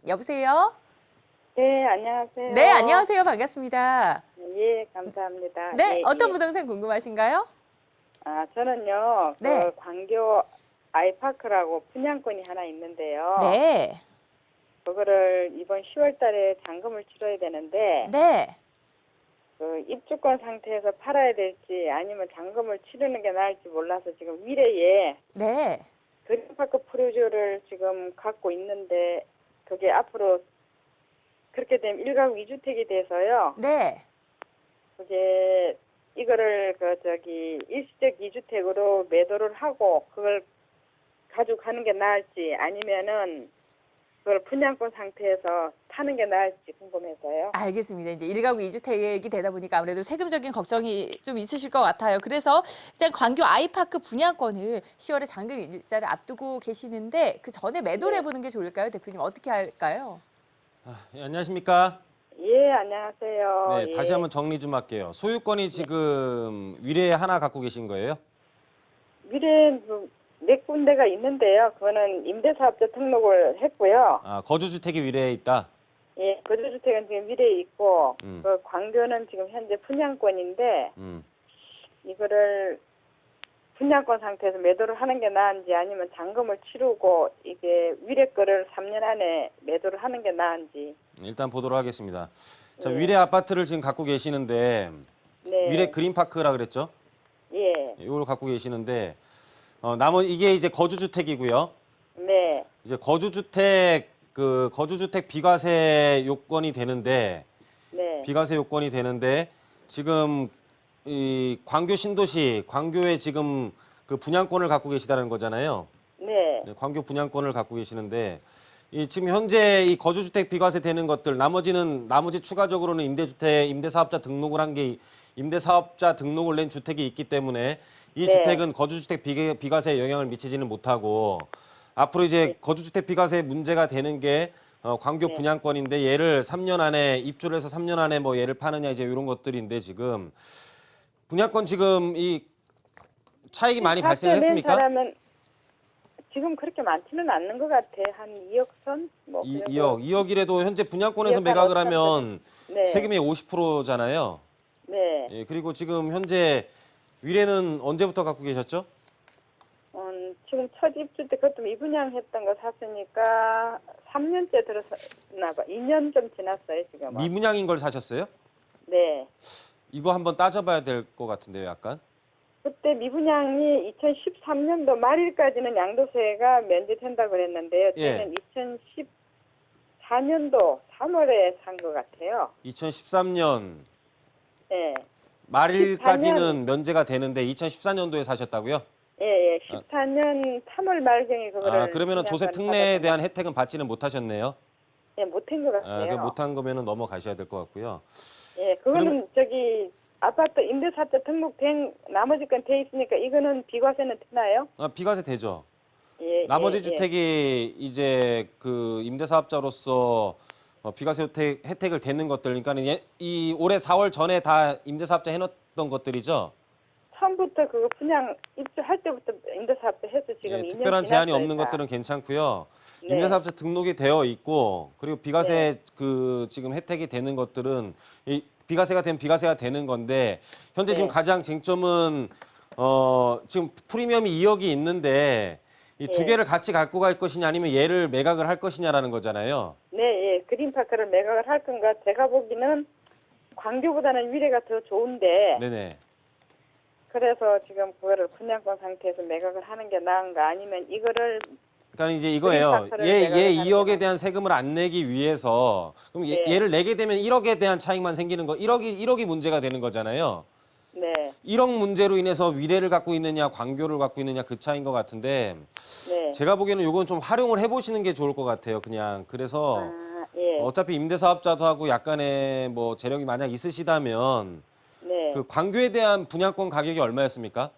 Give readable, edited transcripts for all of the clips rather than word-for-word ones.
여보세요? 네, 안녕하세요. 네, 안녕하세요. 반갑습니다. 예, 감사합니다. 네, 예, 어떤 예. 부동산 궁금하신가요? 저는요, 네. 광교 아이파크라고 분양권이 하나 있는데요. 네. 그거를 이번 10월 달에 잔금을 치러야 되는데, 네. 그 입주권 상태에서 팔아야 될지 아니면 잔금을 치르는 게 나을지 몰라서 지금 미래에 네. 그린파크 프로젝트를 지금 갖고 있는데, 그게 앞으로 그렇게 되면 1가구 2주택이 돼서요. 네. 그게 이거를 일시적 2주택으로 매도를 하고 그걸 가지고 가는 게 나을지 아니면은 그걸 분양권 상태에서 파는 게 나을지 궁금해서요. 알겠습니다. 이제 1가구 2주택이 되다 보니까 아무래도 세금적인 걱정이 좀 있으실 것 같아요. 그래서 일단 광교 아이파크 분양권을 10월에 잔금 일자를 앞두고 계시는데 그 전에 매도를 네. 해보는 게 좋을까요? 대표님 어떻게 할까요? 예, 안녕하십니까? 예, 안녕하세요. 네, 예. 다시 한번 정리 좀 할게요. 소유권이 지금 위례에 하나 갖고 계신 거예요? 미래 몇 군데가 있는데요. 그거는 임대사업자 등록을 했고요. 아, 거주주택이 위례에 있다? 예, 거주주택은 지금 미래에 있고 음. 그 광교는 지금 현재 분양권인데 이거를 분양권 상태에서 매도를 하는 게 나은지 아니면 잔금을 치르고 이게 위례 거를 3년 안에 매도를 하는 게 나은지. 일단 보도록 하겠습니다. 자, 예. 위례 아파트를 지금 갖고 계시는데 네. 위례 그린파크라 그랬죠? 예. 이걸 갖고 계시는데 이게 이제 거주주택이고요. 네. 이제 거주주택 비과세 요건이 되는데 네. 비과세 요건이 되는데 지금 이 광교 신도시 광교에 지금 그 분양권을 갖고 계시다는 거잖아요. 네. 네, 광교 분양권을 갖고 계시는데 지금 현재 이 거주주택 비과세 되는 것들 나머지 추가적으로는 임대사업자 등록을 한 게 임대사업자 등록을 낸 주택이 있기 때문에 이 네. 주택은 거주주택 비과세에 영향을 미치지는 못하고 앞으로 이제 네. 거주주택 비과세 문제가 되는 게 광교 네. 분양권인데 얘를 3년 안에 입주를 해서 3년 안에 뭐 얘를 파느냐 이제 이런 것들인데 지금 분양권 지금 이 차익이 많이 발생을 했습니까? 사람은 지금 그렇게 많지는 않는 것 같아. 한 2억 선? 뭐 2억이라도 현재 분양권에서 2억 매각을 한 하면 네. 세금이 50%잖아요. 네. 예, 그리고 지금 현재 위례는 언제부터 갖고 계셨죠? 지금 첫 입주 때 그것도 미분양했던 거 샀으니까 3년째 들었나 봐. 2년 좀 지났어요, 지금은. 미분양인 걸 사셨어요? 네. 이거 한번 따져봐야 될 것 같은데요, 약간. 그때 미분양이 2013년도 말일까지는 양도세가 면제된다고 그랬는데요. 예. 저는 2014년도 3월에 산 것 같아요. 2013년 네. 말일까지는 면제가 되는데 2014년도에 사셨다고요? 예, 예. 14년 3월 말경에 그거를. 그러면은 조세 특례에 대한 혜택은 받지는 못하셨네요. 예, 못한 것 같아요. 못한 거면은 넘어가셔야 될 것 같고요. 예, 그거는 아파트 임대사업자 등록된 나머지 건 돼 있으니까 이거는 비과세는 되나요? 비과세 되죠. 예, 나머지 예, 주택이 이제 그 임대사업자로서 비과세 혜택을 되는 것들, 그러니까는 이 올해 4월 전에 다 임대사업자 해놓던 것들이죠. 처음부터 그거 분양 입주할 때부터 임대사업자 해서 지금 2년 특별한 제한이 지났어요, 없는 다. 것들은 괜찮고요. 네. 임대사업자 등록이 되어 있고 그리고 비과세 지금 혜택이 되는 것들은 이 비과세가 되는 건데 현재 네. 지금 가장 쟁점은 지금 프리미엄이 2억이 있는데 이 두 네. 개를 같이 갖고 갈 것이냐 아니면 얘를 매각을 할 것이냐라는 거잖아요. 네, 예. 그린파크를 매각을 할 건가? 제가 보기는 광교보다는 위례가 더 좋은데 네네. 그래서 지금 그거를 분양권 상태에서 매각을 하는 게 나은가 아니면 이거를 그러니까 이제 이거예요. 그린파크를 얘 매각을 하는 2억에 게 대한 세금을 안 내기 위해서 그럼 네. 얘를 내게 되면 1억에 대한 차익만 생기는 거 1억이 문제가 되는 거잖아요. 네. 1억 문제로 인해서 위례를 갖고 있느냐 광교를 갖고 있느냐 그 차이인 것 같은데 네. 제가 보기에는 이건 좀 활용을 해보시는 게 좋을 것 같아요. 그냥 그래서 예. 어차피 임대사업자도 하고 약간의 뭐 재력이 만약 있으시다면 네. 그 광교에 대한 분양권 가격이 얼마였습니까?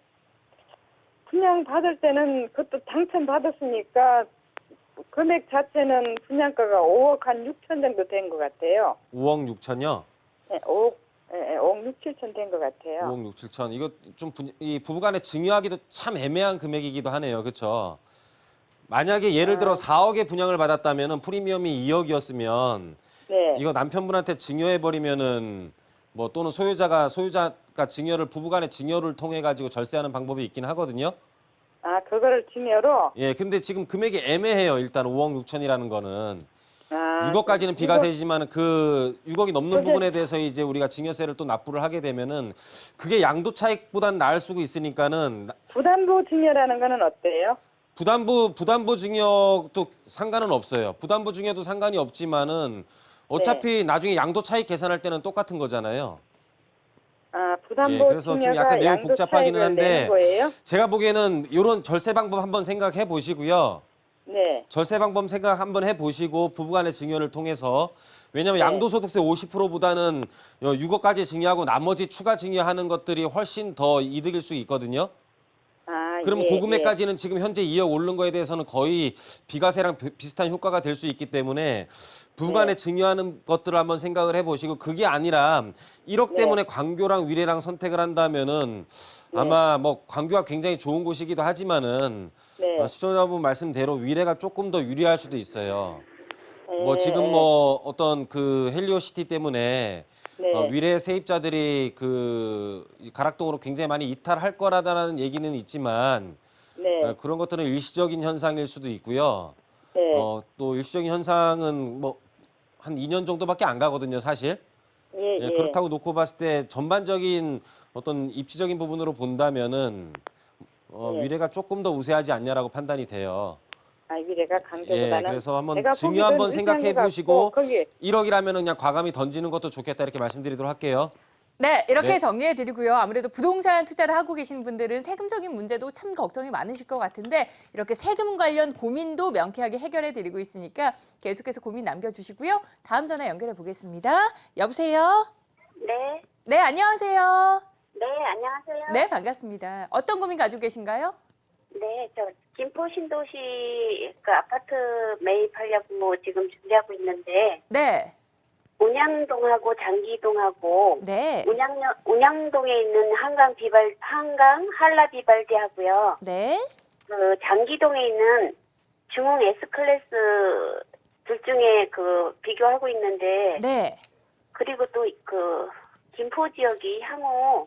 분양 받을 때는 그것도 당첨 받았으니까 금액 자체는 분양가가 5억 한 6천 정도 된 것 같아요. 5억 6천요? 네, 5억 6, 7천 된 것 같아요. 5억 6, 7천. 이거 좀 이 부부간에 증여하기도 참 애매한 금액이기도 하네요. 그렇죠? 만약에 예를 들어 4억에 분양을 받았다면은 프리미엄이 2억이었으면 네. 이거 남편분한테 증여해 버리면은 뭐 또는 소유자가 증여를 부부간의 증여를 통해 가지고 절세하는 방법이 있긴 하거든요. 아, 그거를 증여로? 예, 근데 지금 금액이 애매해요. 일단 5억 6천이라는 거는. 아, 6억까지는 비과세지만 그 6억이 넘는 그게- 부분에 대해서 이제 우리가 증여세를 또 납부를 하게 되면은 그게 양도 차익보단 나을 수도 있으니까는 부담부 증여라는 거는 어때요? 부담부 증여도 상관은 없어요. 부담부 증여도 상관이 없지만은 어차피 나중에 양도 차익 계산할 때는 똑같은 거잖아요. 아, 예, 부담부 그래서 좀 증여가 약간 내용이 양도 복잡하기는 차익을 내는 한데 거예요? 제가 보기에는 이런 절세 방법 한번 생각해 보시고요. 네. 절세 방법 생각 한번 해보시고 부부간의 증여를 통해서 왜냐하면 네. 양도소득세 50%보다는 6억까지 증여하고 나머지 추가 증여하는 것들이 훨씬 더 이득일 수 있거든요. 아, 그러면 예, 그 금액까지는 지금 현재 2억 오른 거에 대해서는 거의 비과세랑 비슷한 효과가 될 수 있기 때문에 부부간에 네. 증여하는 것들을 한번 생각을 해보시고 그게 아니라 1억 네. 때문에 광교랑 위례랑 선택을 한다면은 네. 아마 뭐 광교가 굉장히 좋은 곳이기도 하지만은 네. 시청자분 말씀대로 위례가 조금 더 유리할 수도 있어요. 뭐 예, 지금 예. 뭐 어떤 그 헬리오시티 때문에 네. 위례 세입자들이 그 가락동으로 굉장히 많이 이탈할 거라다라는 얘기는 있지만 네. 그런 것들은 일시적인 현상일 수도 있고요. 네. 또 일시적인 현상은 뭐 한 2년 정도밖에 안 가거든요, 사실. 예, 예. 그렇다고 놓고 봤을 때 전반적인 어떤 입지적인 부분으로 본다면은 예. 위례가 조금 더 우세하지 않냐라고 판단이 돼요. 아, 미래가 강조보다는 그래서 한번 제가 증여 보기에는 한번 유리한 생각해 것 보시고 같고, 거기 1억이라면 그냥 과감히 던지는 것도 좋겠다 이렇게 말씀드리도록 할게요. 네, 이렇게 네. 정리해 드리고요. 아무래도 부동산 투자를 하고 계신 분들은 세금적인 문제도 참 걱정이 많으실 것 같은데 이렇게 세금 관련 고민도 명쾌하게 해결해 드리고 있으니까 계속해서 고민 남겨주시고요. 다음 전화 연결해 보겠습니다. 여보세요? 네, 네, 안녕하세요. 네, 안녕하세요. 네, 반갑습니다. 어떤 고민 가지고 계신가요? 네, 저 김포 신도시 그 아파트 매입하려고 지금 준비하고 있는데 네, 운양동하고 장기동하고 네, 운양동에 있는 한강 한라 비발디하고요. 네, 그 장기동에 있는 중흥 S클래스 둘 중에 그 비교하고 있는데 네. 그리고 또 그 김포 지역이 향후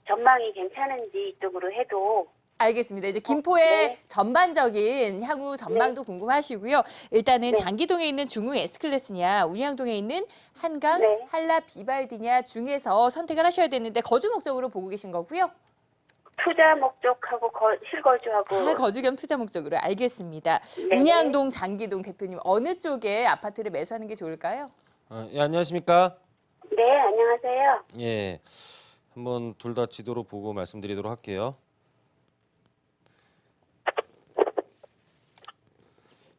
전망이 괜찮은지 이쪽으로 해도 알겠습니다. 이제 김포의 네. 전반적인 향후 전망도 궁금하시고요. 일단은 네. 장기동에 있는 중흥 S클래스냐, 운양동에 있는 한강 네. 한라 비발디냐 중에서 선택을 하셔야 되는데 거주 목적으로 보고 계신 거고요. 투자 목적하고 실거주하고 거주 겸 투자 목적으로 알겠습니다. 네. 운양동, 장기동 대표님 어느 쪽에 아파트를 매수하는 게 좋을까요? 예, 안녕하십니까? 네, 안녕하세요. 예, 한번 둘 다 지도로 보고 말씀드리도록 할게요.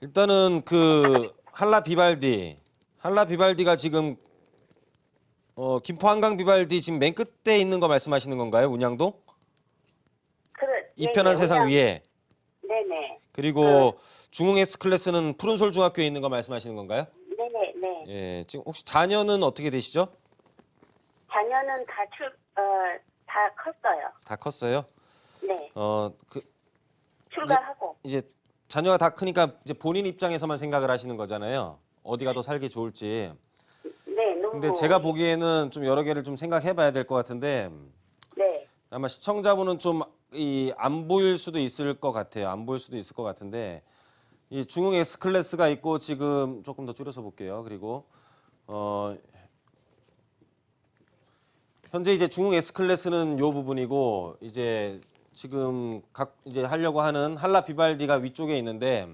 일단은 그 한라 비발디가 지금 김포 한강 비발디 지금 맨 끝에 있는 거 말씀하시는 건가요? 운양동? 이편한 세상 위에. 네네. 그리고 중흥 S클래스는 푸른솔 중학교에 있는 거 말씀하시는 건가요? 네네, 네. 예, 지금 혹시 자녀는 어떻게 되시죠? 자녀는 다 컸어요. 다 컸어요? 네. 출가하고. 이제 자녀가 다 크니까 이제 본인 입장에서만 생각을 하시는 거잖아요. 어디가 더 살기 좋을지. 네, 너무. 근데 제가 보기에는 좀 여러 개를 좀 생각해 봐야 될 것 같은데 네. 아마 시청자분은 좀 안 보일 수도 있을 것 같아요. 안 보일 수도 있을 것 같은데 이 중흥 S클래스가 있고 지금 조금 더 줄여서 볼게요. 그리고 현재 이제 중흥 S클래스는 요 부분이고 이제 지금 이제 하려고 하는 한라 비발디가 위쪽에 있는데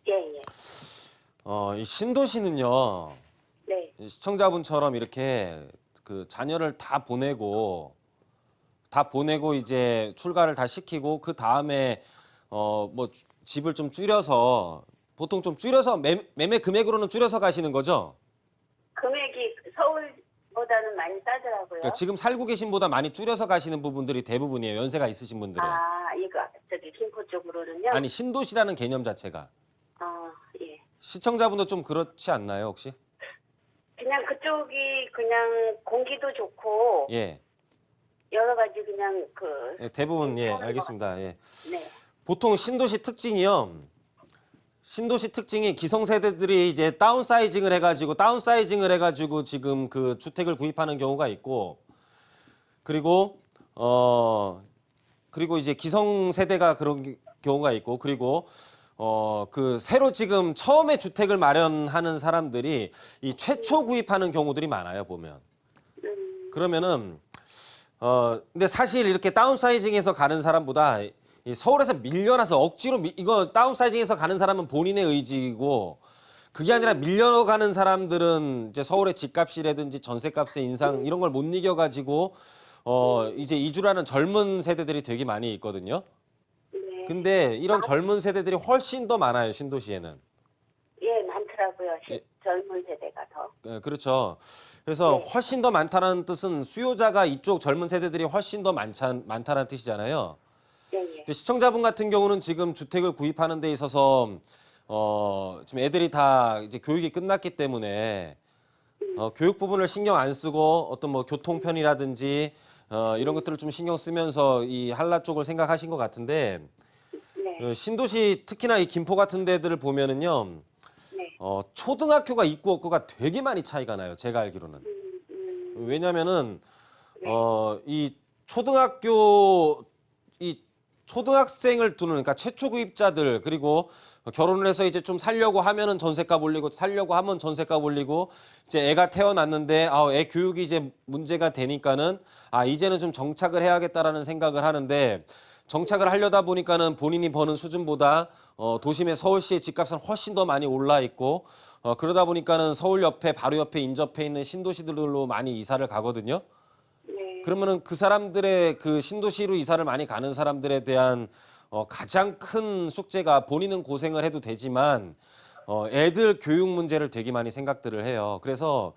예, 예. 이 신도시는요. 네. 시청자분처럼 이렇게 그 자녀를 다 보내고 이제 출가를 다 시키고 그 다음에 뭐 집을 좀 줄여서 보통 좀 줄여서 매매 금액으로는 줄여서 가시는 거죠? 금액이 서울보다는 많이 싸더라고요. 그러니까 지금 살고 계신 보다 많이 줄여서 가시는 부분들이 대부분이에요. 연세가 있으신 분들은. 아, 이거 저기 김포 쪽으로는요? 아니 신도시라는 개념 자체가. 아, 예. 시청자분도 좀 그렇지 않나요 혹시? 그냥 그쪽이 그냥 공기도 좋고 예. 여러 가지 그냥 대부분 예 알겠습니다. 예. 네. 보통 신도시 특징이요. 신도시 특징이 기성세대들이 이제 다운사이징을 해가지고 지금 그 주택을 구입하는 경우가 있고, 그리고 그리고 이제 기성세대가 그런 경우가 있고, 그리고 그 새로 지금 처음에 주택을 마련하는 사람들이 이 최초 구입하는 경우들이 많아요, 보면. 그러면은 근데 사실 이렇게 다운사이징해서 가는 사람보다 이 서울에서 밀려나서 억지로 이거 다운사이징해서 가는 사람은 본인의 의지이고, 그게 아니라 밀려가는 사람들은 이제 서울의 집값이라든지 전세값의 인상 이런 걸 못 이겨가지고 이제 이주를 하는 젊은 세대들이 되게 많이 있거든요. 네. 근데 이런 젊은 세대들이 훨씬 더 많아요, 신도시에는. 예, 많더라고요. 예. 젊은 세대가 더. 그렇죠. 그래서 네. 훨씬 더 많다는 뜻은 수요자가 이쪽 젊은 세대들이 훨씬 더 많다는 뜻이잖아요. 예, 예. 근데 시청자분 같은 경우는 지금 주택을 구입하는 데 있어서 지금 애들이 다 이제 교육이 끝났기 때문에 교육 부분을 신경 안 쓰고 어떤 뭐 교통편이라든지 이런 것들을 좀 신경 쓰면서 이 한라 쪽을 생각하신 것 같은데, 네. 신도시 특히나 이 김포 같은 데들을 보면은요, 네. 초등학교가 있고 없고가 되게 많이 차이가 나요, 제가 알기로는. 왜냐면은 이 초등학생을 두는, 그러니까 최초 구입자들, 그리고 결혼을 해서 이제 좀 살려고 하면은 전세값 올리고, 살려고 하면 전세값 올리고, 이제 애가 태어났는데 애 교육이 이제 문제가 되니까는 이제는 좀 정착을 해야겠다라는 생각을 하는데, 정착을 하려다 보니까는 본인이 버는 수준보다 도심의 서울시의 집값은 훨씬 더 많이 올라 있고, 그러다 보니까는 서울 옆에 바로 옆에 인접해 있는 신도시들로 많이 이사를 가거든요. 네. 그러면은 그 사람들의 그 신도시로 이사를 많이 가는 사람들에 대한 가장 큰 숙제가, 본인은 고생을 해도 되지만 애들 교육 문제를 되게 많이 생각들을 해요. 그래서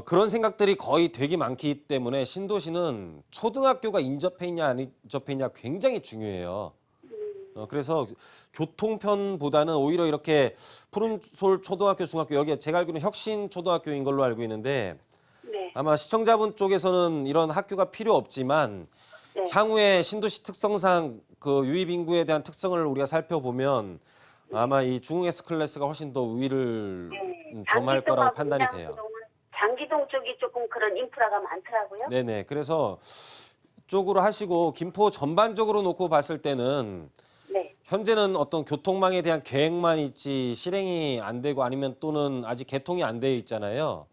그런 생각들이 거의 되게 많기 때문에 신도시는 초등학교가 인접해 있냐 안 인접해 있냐 굉장히 중요해요. 그래서 교통편보다는 오히려 이렇게 푸른솔 초등학교, 중학교, 여기 제가 알기로는 혁신 초등학교인 걸로 알고 있는데, 네. 아마 시청자분 쪽에서는 이런 학교가 필요 없지만 네. 향후에 신도시 특성상 그 유입 인구에 대한 특성을 우리가 살펴보면 아마 이 중흥 S클래스가 훨씬 더 우위를 점할 거라고 판단이 돼요. 장기동 쪽이 조금 그런 인프라가 많더라고요. 네네. 그래서 쪽으로 하시고, 김포 전반적으로 놓고 봤을 때는 네. 현재는 어떤 교통망에 대한 계획만 있지 실행이 안 되고, 아니면 또는 아직 개통이 안 되어 있잖아요.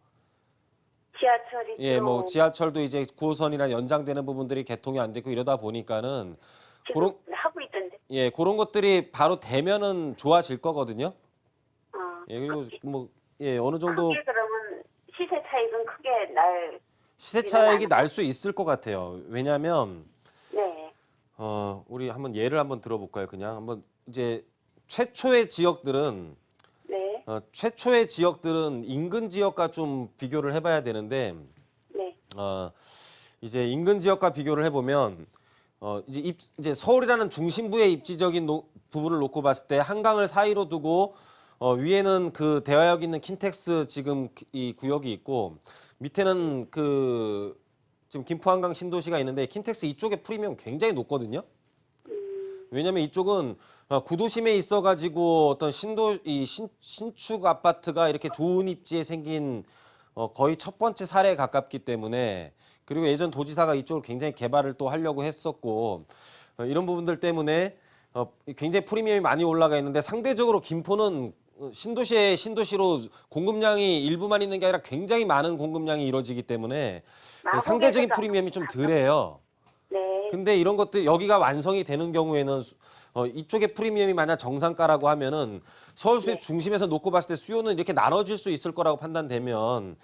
지하철이 예, 뭐 지하철도 이제 9호선이나 연장되는 부분들이 개통이 안 되고 이러다 보니까는 지금 하고 있던데. 예, 그런 것들이 바로 되면은 좋아질 거거든요. 예, 그리고 뭐 어느 정도 크게 그러면 시세 차익은 크게 날. 시세 차익이 날 수 있을 것 같아요. 왜냐하면 네. 우리 한번 예를 한번 들어볼까요? 그냥 한번 이제 최초의 지역들은 네. 인근 지역과 좀 비교를 해봐야 되는데, 네. 이제 인근 지역과 비교를 해보면 이제 서울이라는 중심부의 입지적인 부분을 놓고 봤을 때 한강을 사이로 두고 위에는 그 대화역 있는 킨텍스 지금 이 구역이 있고, 밑에는 그 지금 김포 한강 신도시가 있는데, 킨텍스 이쪽의 프리미엄 굉장히 높거든요. 왜냐면 이쪽은 구도심에 있어가지고 어떤 신축 아파트가 이렇게 좋은 입지에 생긴 거의 첫 번째 사례에 가깝기 때문에, 그리고 예전 도지사가 이쪽을 굉장히 개발을 또 하려고 했었고, 이런 부분들 때문에 굉장히 프리미엄이 많이 올라가 있는데, 상대적으로 김포는 신도시로 공급량이 일부만 있는 게 아니라 굉장히 많은 공급량이 이루어지기 때문에 상대적인 프리미엄이 좀 덜해요. 네. 근데 이런 것들 여기가 완성이 되는 경우에는 이쪽의 프리미엄이 만약 정상가라고 하면은 서울시 중심에서 놓고 봤을 때 수요는 이렇게 나눠질 수 있을 거라고 판단되면,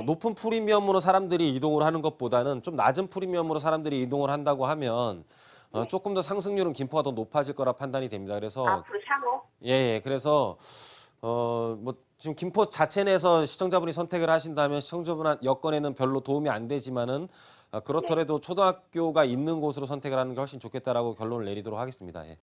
높은 프리미엄으로 사람들이 이동을 하는 것보다는 좀 낮은 프리미엄으로 사람들이 이동을 한다고 하면 조금 더 상승률은 김포가 더 높아질 거라 판단이 됩니다. 그래서 앞으로 향후. 예, 그래서 뭐 지금 김포 자체 내에서 시청자분이 선택을 하신다면 시청자분 여건에는 별로 도움이 안 되지만은 그렇더라도 초등학교가 있는 곳으로 선택을 하는 게 훨씬 좋겠다라고 결론을 내리도록 하겠습니다. 예.